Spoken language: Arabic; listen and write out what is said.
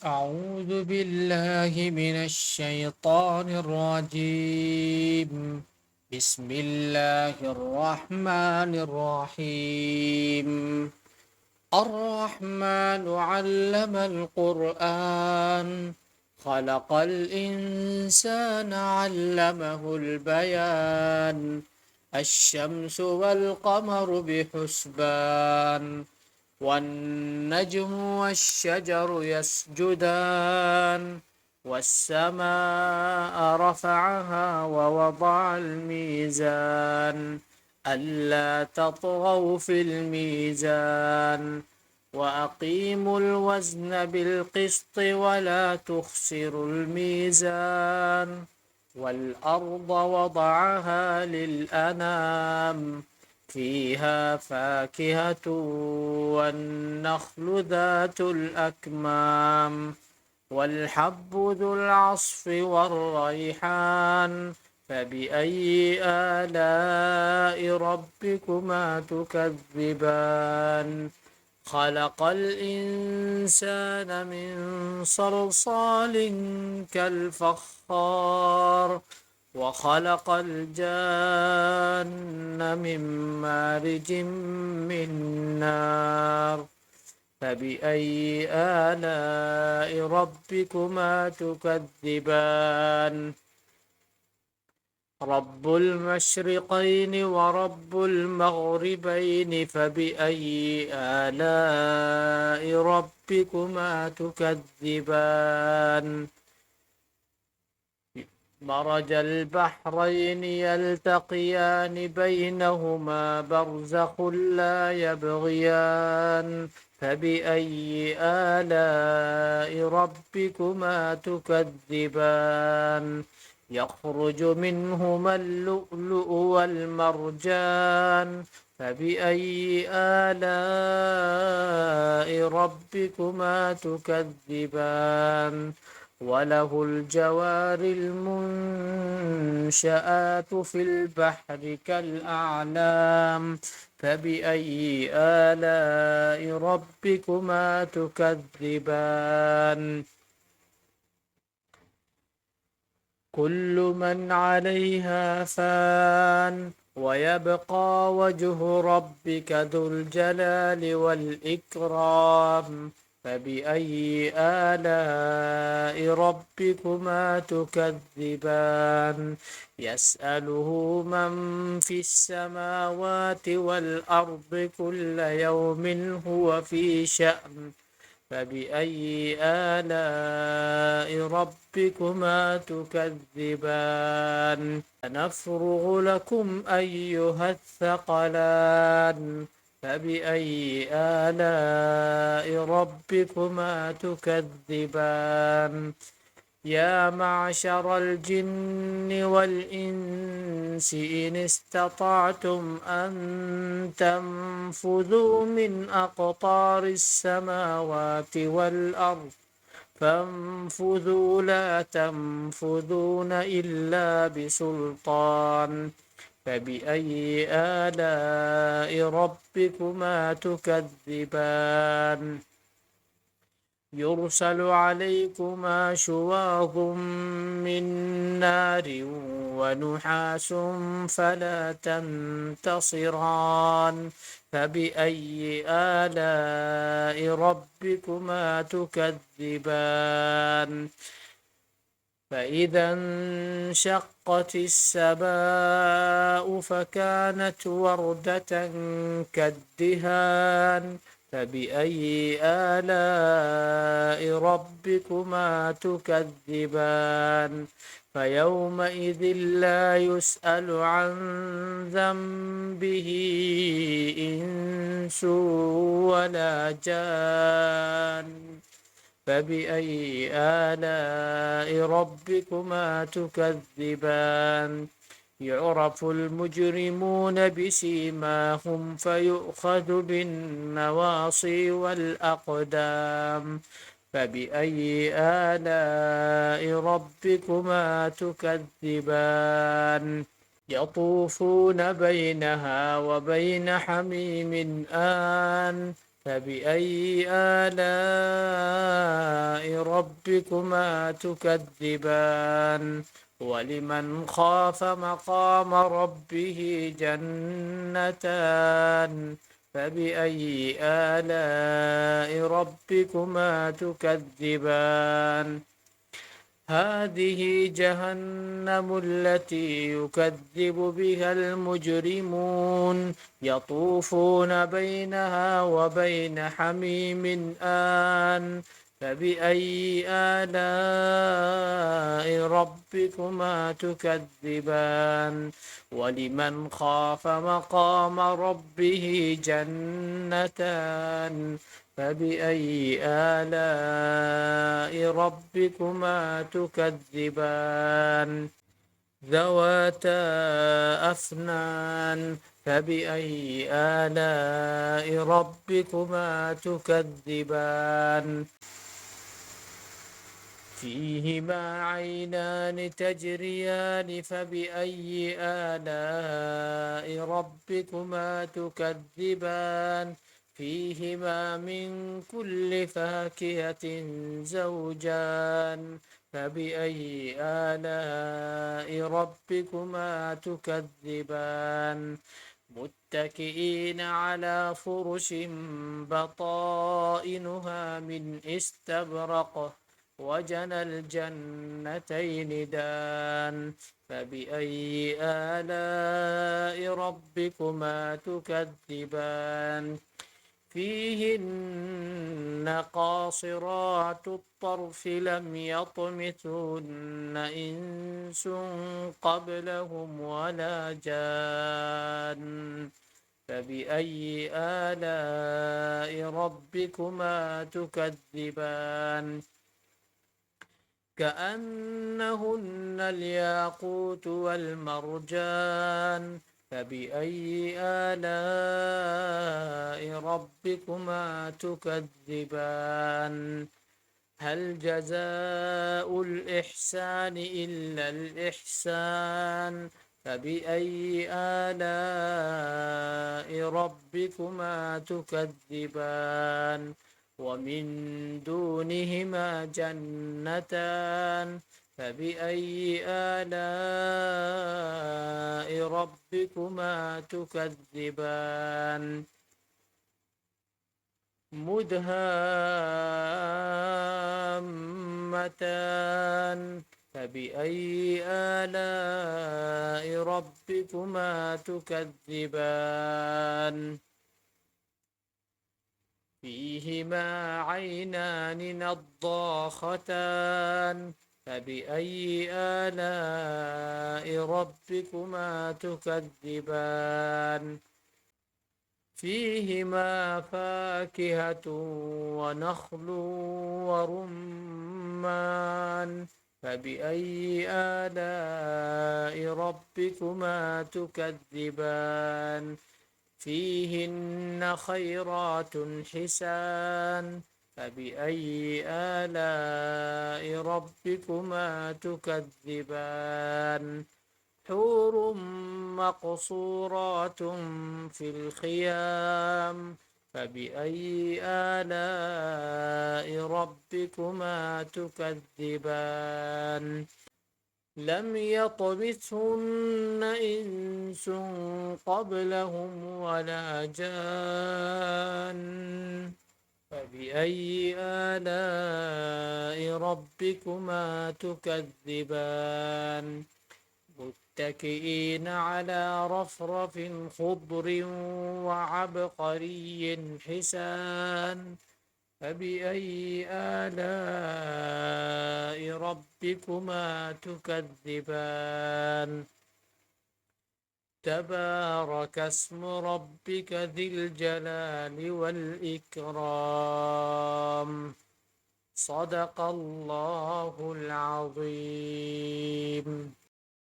أعوذ بالله من الشيطان الرجيم. بسم الله الرحمن الرحيم. الرحمن علم القرآن، خلق الإنسان علمه البيان. الشمس والقمر بحسبان، والنجم والشجر يسجدان. والسماء رفعها ووضع الميزان، ألا تطغوا في الميزان، وأقيموا الوزن بالقسط ولا تخسروا الميزان. والأرض وضعها للأنام، فيها فاكهة والنخل ذات الأكمام، والحب ذو العصف والريحان. فبأي آلاء ربكما تكذبان؟ خلق الإنسان من صلصال كالفخار، وخلق الجان من مارج من نار. فبأي آلاء ربكما تكذبان؟ رب المشرقين ورب المغربين، فبأي آلاء ربكما تكذبان؟ مرج البحرين يلتقيان، بينهما برزخ لا يبغيان. فبأي آلاء ربكما تكذبان؟ يخرج منهما اللؤلؤ والمرجان. فبأي آلاء ربكما تكذبان؟ وله الجوار المنشآت في البحر كالأعلام. فبأي آلاء ربكما تكذبان؟ كل من عليها فان، ويبقى وجه ربك ذو الجلال والإكرام. فبأي آلاء ربكما تكذبان؟ يسأله من في السماوات والأرض كل يوم هو في شأن. فبأي آلاء ربكما تكذبان؟ سنفرغ لكم أيها الثقلان. فبأي آلاء ربكما تكذبان؟ يا معشر الجن والإنس إن استطعتم أن تنفذوا من أقطار السماوات والأرض فانفذوا لا تنفذون إلا بسلطان. فبأي آلاء ربكما تكذبان؟ يرسل عليكما شواظ من نار ونحاس فلا تنتصران. فبأي آلاء ربكما تكذبان؟ فإذا انشقت السماء فكانت وردة كالدهان. فبأي آلاء ربكما تكذبان؟ فيومئذ لا يسأل عن ذنبه إنس ولا جان. فبأي آلاء ربكما تكذبان؟ يعرف المجرمون بسيماهم فيؤخذ بالنواصي والأقدام. فبأي آلاء ربكما تكذبان؟ يطوفون بينها وبين حميم آن. فبأي آلاء ربكما تكذبان ولمن خاف مقام ربه جنتان فبأي آلاء ربكما تكذبان هذه جهنم التي يكذب بها المجرمون يطوفون بينها وبين حميم آن فبأي آلاء ربكما تكذبان ولمن خاف مقام ربه جنتان فبأي آلاء ربكما تكذبان ذواتا أفنان فبأي آلاء ربكما تكذبان فيهما عينان تجريان فبأي آلاء ربكما تكذبان فيهما من كل فاكهة زوجان فبأي آلاء ربكما تكذبان متكئين على فرش بطائنها من استبرق وجنى الجنتين دان فبأي آلاء ربكما تكذبان فيهن قاصرات الطرف لم يطمثهن إنس قبلهم ولا جان فبأي آلاء ربكما تكذبان كأنهن الياقوت والمرجان فبأي آلاء ربكما تكذبان هل جزاء الإحسان إلا الإحسان فبأي آلاء ربكما تكذبان ومن دونهما جنتان فبأي آلاء ربكما تكذبان مدهامتان فبأي آلاء ربكما تكذبان فيهما عينان نضاختان فبأي آلاء ربكما تكذبان فيهما فاكهة ونخل ورمان فبأي آلاء ربكما تكذبان فيهن خيرات حسان فبأي آلاء ربكما تكذبان حور مقصورات في الخيام فبأي آلاء ربكما تكذبان لم يطمثهن إنس قبلهم ولا جان فبأي آلاء ربكما تكذبان متكئين على رفرف خضر وعبقري حسان فبأي آلاء ربكما تكذبان تبارك اسم ربك ذي الجلال والإكرام صدق الله العظيم.